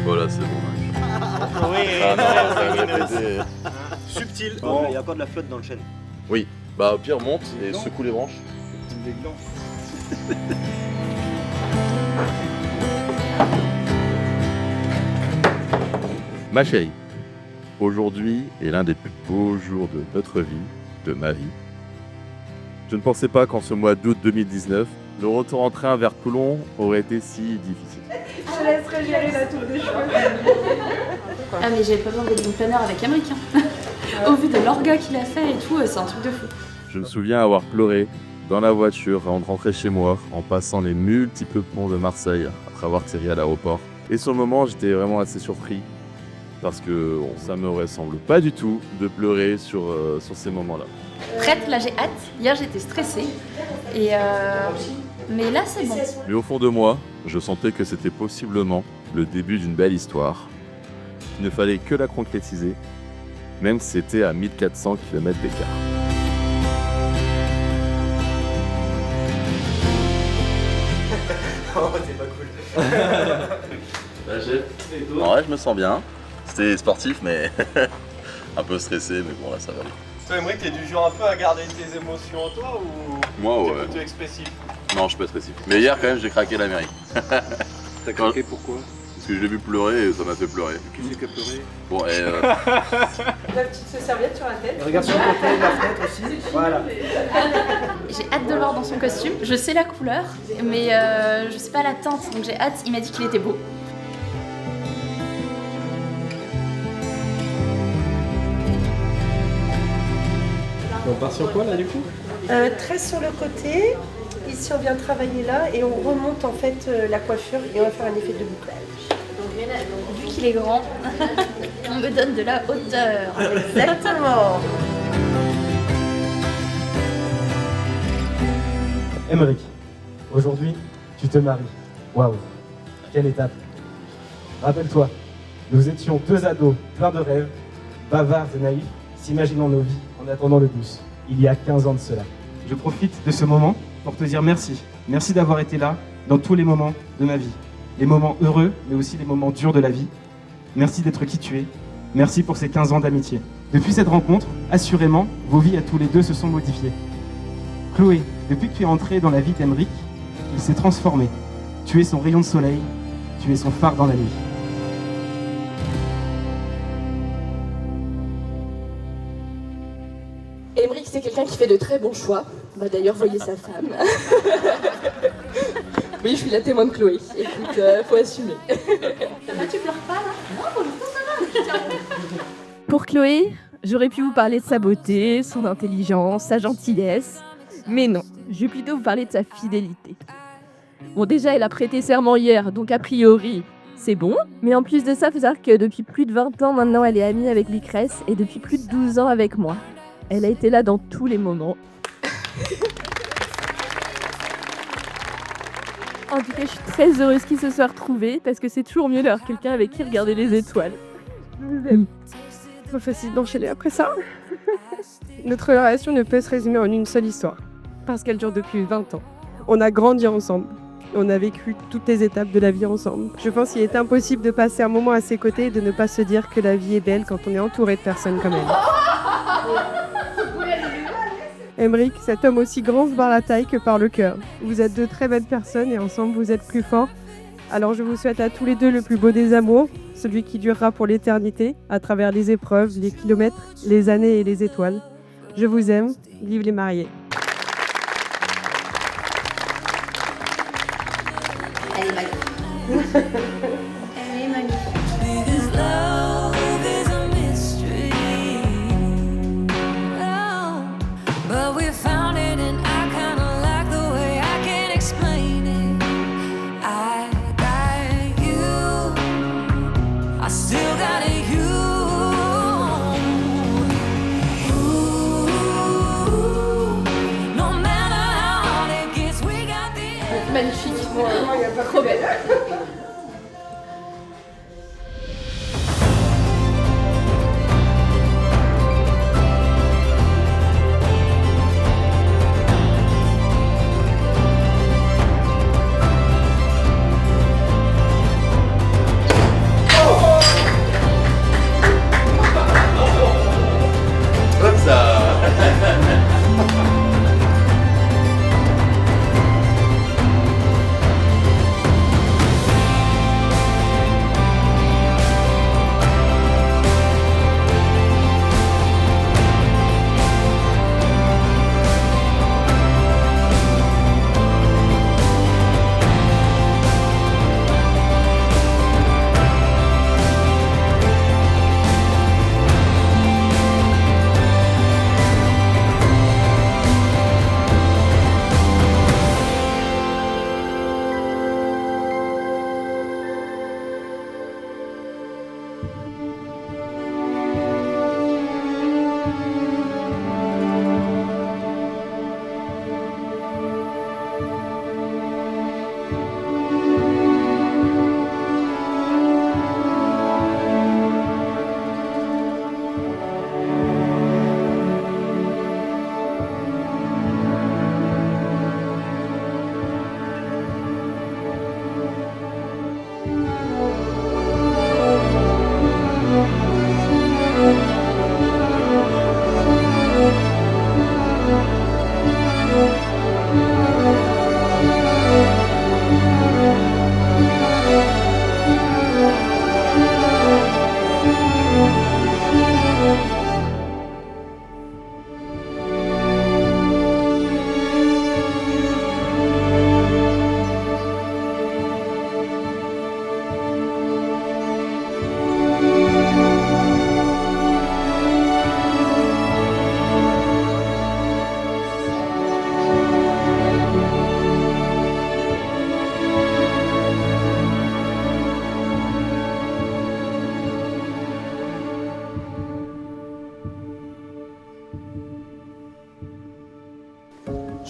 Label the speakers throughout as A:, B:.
A: Voilà, c'est bon.
B: Oui,
A: Ah non,
B: très
A: ça
B: lumineuse.
A: va été-
B: Subtil.
C: Bon, il y a encore de la flotte dans le chêne.
A: Oui, bah au pire monte et secoue les branches. Ma chérie, aujourd'hui est l'un des plus beaux jours de notre vie, de ma vie. Je ne pensais pas qu'en ce mois d'août 2019, le retour en train vers Toulon aurait été si difficile.
D: Je laisserai gérer la tour des cheveux.
E: Ah mais j'avais pas besoin d'être bon planeur avec Américain. Au vu de l'orga qu'il a fait et tout, c'est un truc de fou.
A: Je me souviens avoir pleuré dans la voiture avant de rentrer chez moi en passant les multiples ponts de Marseille après avoir atterri à l'aéroport. Et sur le moment, j'étais vraiment assez surpris parce que ça me ressemble pas du tout de pleurer sur ces moments-là.
E: Prête, là j'ai hâte. Hier j'étais stressée. Mais là c'est bon.
A: Mais au fond de moi, je sentais que c'était possiblement le début d'une belle histoire. Il ne fallait que la concrétiser, même si c'était à 1400 km d'écart.
C: Oh, c'est pas cool.
A: En vrai, je me sens bien. C'était sportif, mais un peu stressé, mais bon, là, ça va aller.
B: Toi, Emmerich, t'es du genre un peu à garder tes émotions en toi ou
A: Moi,
B: t'es
A: ouais.
B: plutôt expressif?
A: Non, je suis pas stressé. Mais hier, quand même, j'ai craqué la mairie.
C: T'as craqué pourquoi?
A: Parce que je l'ai vu pleurer et ça m'a fait pleurer.
C: Qui c'est qui a pleuré?
A: Bon, et
D: La petite serviette sur la tête.
C: Regarde sur le côté de la fenêtre aussi. Voilà.
E: J'ai hâte de le voir dans son costume. Je sais la couleur, mais je sais pas la teinte, donc j'ai hâte. Il m'a dit qu'il était beau.
B: On part sur quoi là du coup?
D: 13 sur le côté. Ici, on vient travailler là et on remonte en fait la coiffure et on va faire un effet de bouclage.
E: Vu qu'il est grand, on me donne de la hauteur.
D: Exactement.
F: Emmerich, aujourd'hui, tu te maries. Waouh, quelle étape. Rappelle-toi, nous étions deux ados pleins de rêves, bavards et naïfs, s'imaginant nos vies en attendant le bus, il y a 15 ans de cela. Je profite de ce moment pour te dire merci. Merci d'avoir été là dans tous les moments de ma vie. Les moments heureux, mais aussi les moments durs de la vie. Merci d'être qui tu es. Merci pour ces 15 ans d'amitié. Depuis cette rencontre, assurément, vos vies à tous les deux se sont modifiées. Chloé, depuis que tu es entrée dans la vie d'Emmerich, il s'est transformé. Tu es son rayon de soleil, tu es son phare dans la nuit.
G: Emmerich, c'est quelqu'un qui fait de très bons choix. Bah, d'ailleurs, voyez sa femme. Oui, je suis la témoin de Chloé. Écoute, faut assumer.
E: Tu pleures pas là? Non, pour l'instant ça va.
H: Pour Chloé, j'aurais pu vous parler de sa beauté, son intelligence, sa gentillesse. Mais non, je vais plutôt vous parler de sa fidélité. Bon, déjà, elle a prêté serment hier, donc a priori, c'est bon. Mais en plus de ça, il faut savoir que depuis plus de 20 ans maintenant, elle est amie avec Lucrèce et depuis plus de 12 ans avec moi. Elle a été là dans tous les moments. En tout cas, je suis très heureuse qu'ils se soient retrouvés parce que c'est toujours mieux d'avoir quelqu'un avec qui regarder les étoiles. Je vous aime.
I: Pas facile d'enchaîner après ça. Notre relation ne peut se résumer en une seule histoire, parce qu'elle dure depuis 20 ans. On a grandi ensemble, on a vécu toutes les étapes de la vie ensemble. Je pense qu'il est impossible de passer un moment à ses côtés et de ne pas se dire que la vie est belle quand on est entouré de personnes comme elle. Emmerich, cet homme aussi grand par la taille que par le cœur. Vous êtes de très belles personnes et ensemble vous êtes plus forts. Alors je vous souhaite à tous les deux le plus beau des amours, celui qui durera pour l'éternité, à travers les épreuves, les kilomètres, les années et les étoiles. Je vous aime, vive les mariés.
E: Elle est magnifique. Elle est magnifique.
D: Magnifique. Vraiment, il n'y a pas trop belle.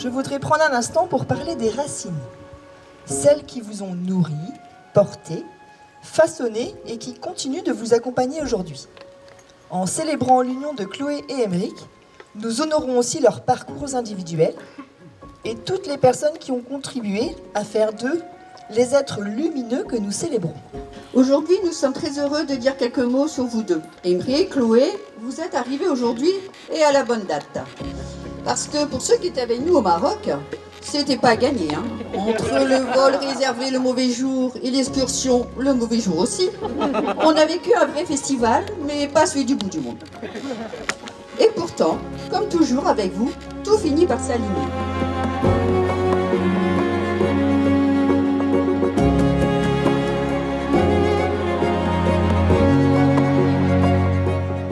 J: je voudrais prendre un instant pour parler des racines. Celles qui vous ont nourri, porté, façonné et qui continuent de vous accompagner aujourd'hui. En célébrant l'union de Chloé et Aymeric, nous honorons aussi leurs parcours individuels et toutes les personnes qui ont contribué à faire d'eux les êtres lumineux que nous célébrons.
G: Aujourd'hui, nous sommes très heureux de dire quelques mots sur vous deux. Aymeric, Chloé, vous êtes arrivés aujourd'hui et à la bonne date. Parce que pour ceux qui étaient avec nous au Maroc, c'était pas gagné. Entre le vol réservé le mauvais jour et l'excursion le mauvais jour aussi, on a vécu un vrai festival, mais pas celui du bout du monde. Et pourtant, comme toujours avec vous, tout finit par s'aligner.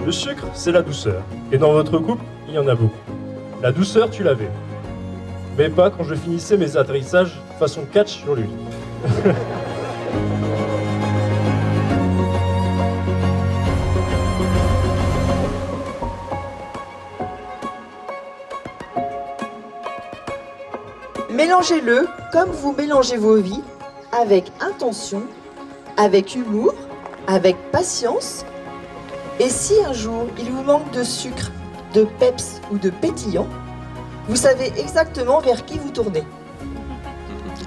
K: Le sucre, c'est la douceur. Et dans votre couple, il y en a beaucoup. La douceur, tu l'avais. Mais pas quand je finissais mes atterrissages façon catch sur lui.
J: Mélangez-le comme vous mélangez vos vies, avec intention, avec humour, avec patience. Et si un jour il vous manque de sucre, de peps ou de pétillant, vous savez exactement vers qui vous tournez.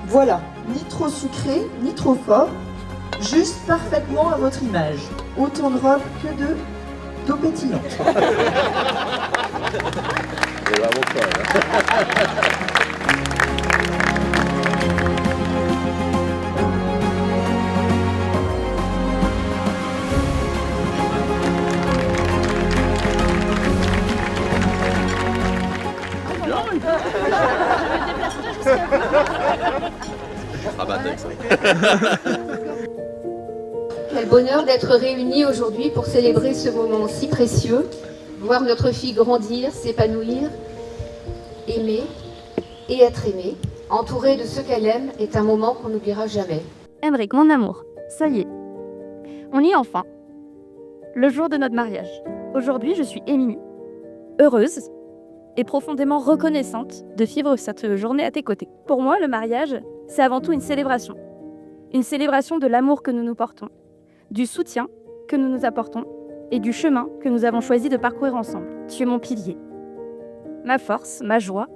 J: Voilà, ni trop sucré, ni trop fort, juste parfaitement à votre image. Autant de robe que d'eau pétillante.
A: C'est vraiment ça,
L: Quel bonheur d'être réunis aujourd'hui pour célébrer ce moment si précieux, voir notre fille grandir, s'épanouir, aimer et être aimée, entourée de ceux qu'elle aime, est un moment qu'on n'oubliera jamais.
H: Aymeric, mon amour, ça y est. On y est enfin. Le jour de notre mariage. Aujourd'hui, je suis émue, heureuse et profondément reconnaissante de vivre cette journée à tes côtés. Pour moi, le mariage, c'est avant tout une célébration. Une célébration de l'amour que nous nous portons, du soutien que nous nous apportons et du chemin que nous avons choisi de parcourir ensemble. Tu es mon pilier, ma force, ma joie,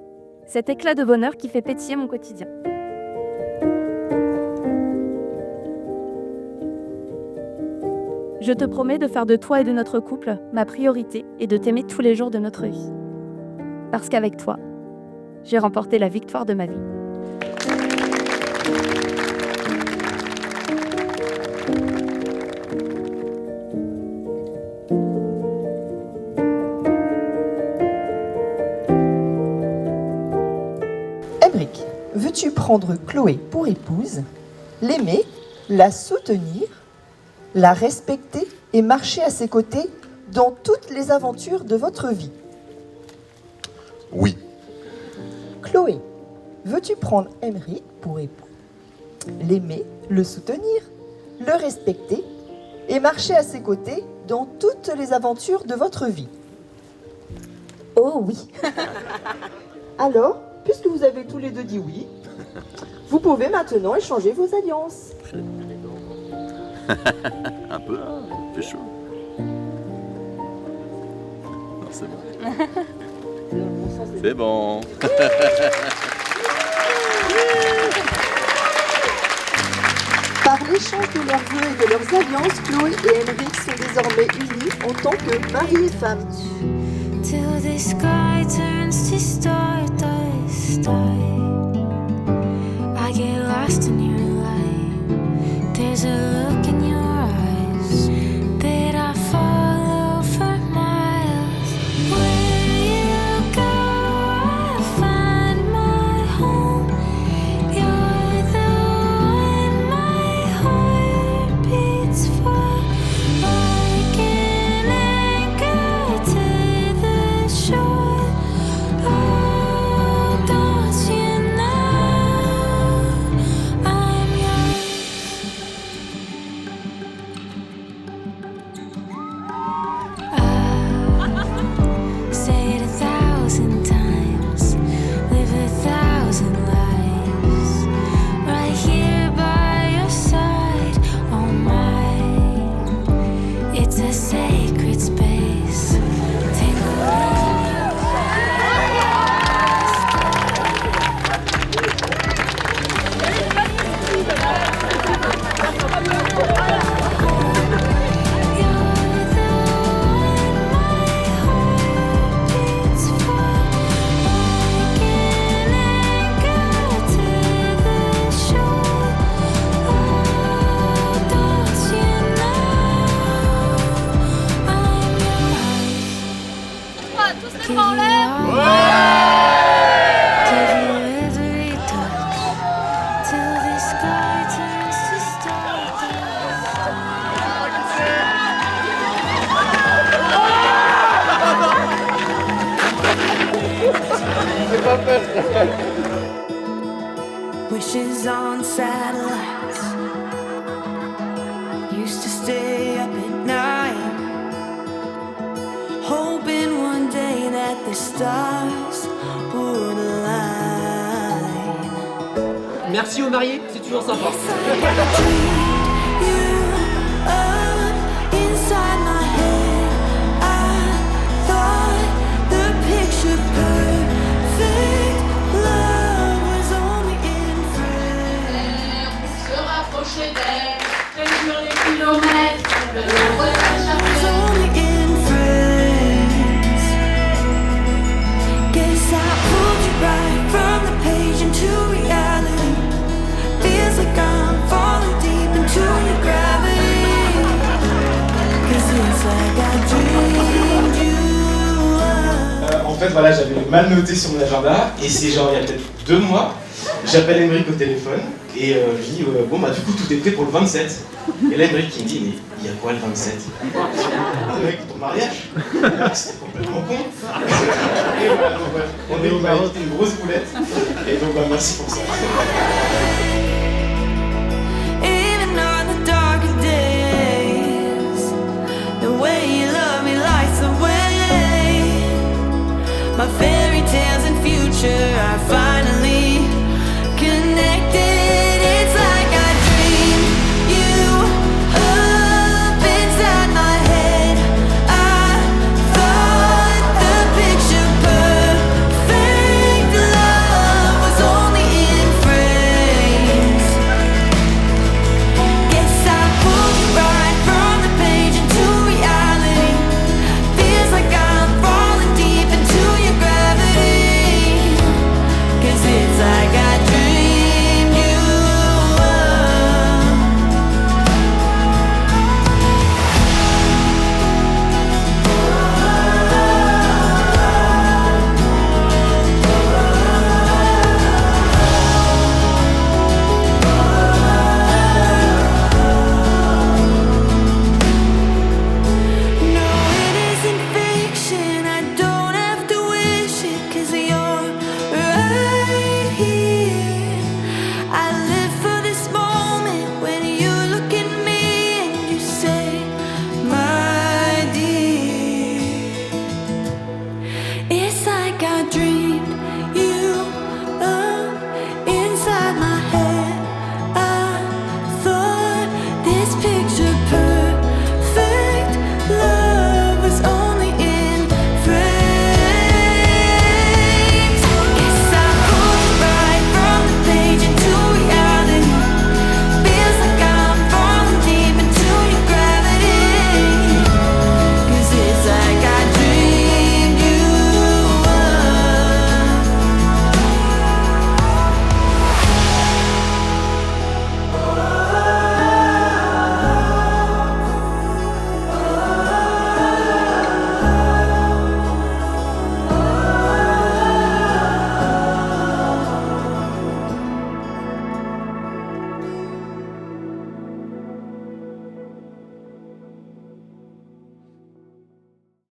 H: cet éclat de bonheur qui fait pétiller mon quotidien. Je te promets de faire de toi et de notre couple ma priorité et de t'aimer tous les jours de notre vie. Parce qu'avec toi, j'ai remporté la victoire de ma vie.
J: Aymeric, veux-tu prendre Chloé pour épouse, l'aimer, la soutenir, la respecter et marcher à ses côtés dans toutes les aventures de votre vie?
A: Oui.
J: Chloé, veux-tu prendre Aymeric pour époux, l'aimer, le soutenir, le respecter et marcher à ses côtés dans toutes les aventures de votre vie? Oh oui. Alors, puisque vous avez tous les deux dit oui, vous pouvez maintenant échanger vos alliances.
A: Un peu, hein, fait chaud. Non, c'est bon. C'est bon.
J: Par l'échange de leurs vœux et de leurs alliances, Chloé et Aymeric sont désormais unis en tant que mari et femme.
M: Till the sky turns to stardust, I get lost in your light. There's a look in your eyes that I follow for miles. Where you go, I find my home. You're the one my heart beats for, like an anchor to the shore. Oh, don't you know I'm yours? Wishes on satellites. Used to stay up at night, hoping one day that the stars would align.
N: Merci aux mariés, c'est toujours sympa.
M: Inside my head, I thought the picture perfect love was only in friends.
E: Se rapprocher d'elle, réduire les kilomètres, le voyage
M: was only in friends. Guess I pulled you right from the page into reality. Feels like I'm falling deep into your gravity. 'Cause it's like I dreamed you up.
F: En fait, voilà, j'avais mal noté sur mon agenda, et c'est genre il y a peut-être 2 mois, j'appelle Émeric au téléphone, et je dis bon bah du coup tout est prêt pour le 27. Et là Émeric il me dit mais il y a quoi le 27? Mec, ton mariage? C'était complètement con. Et voilà, donc, ouais, on est une grosse boulette, et donc bah, merci pour ça.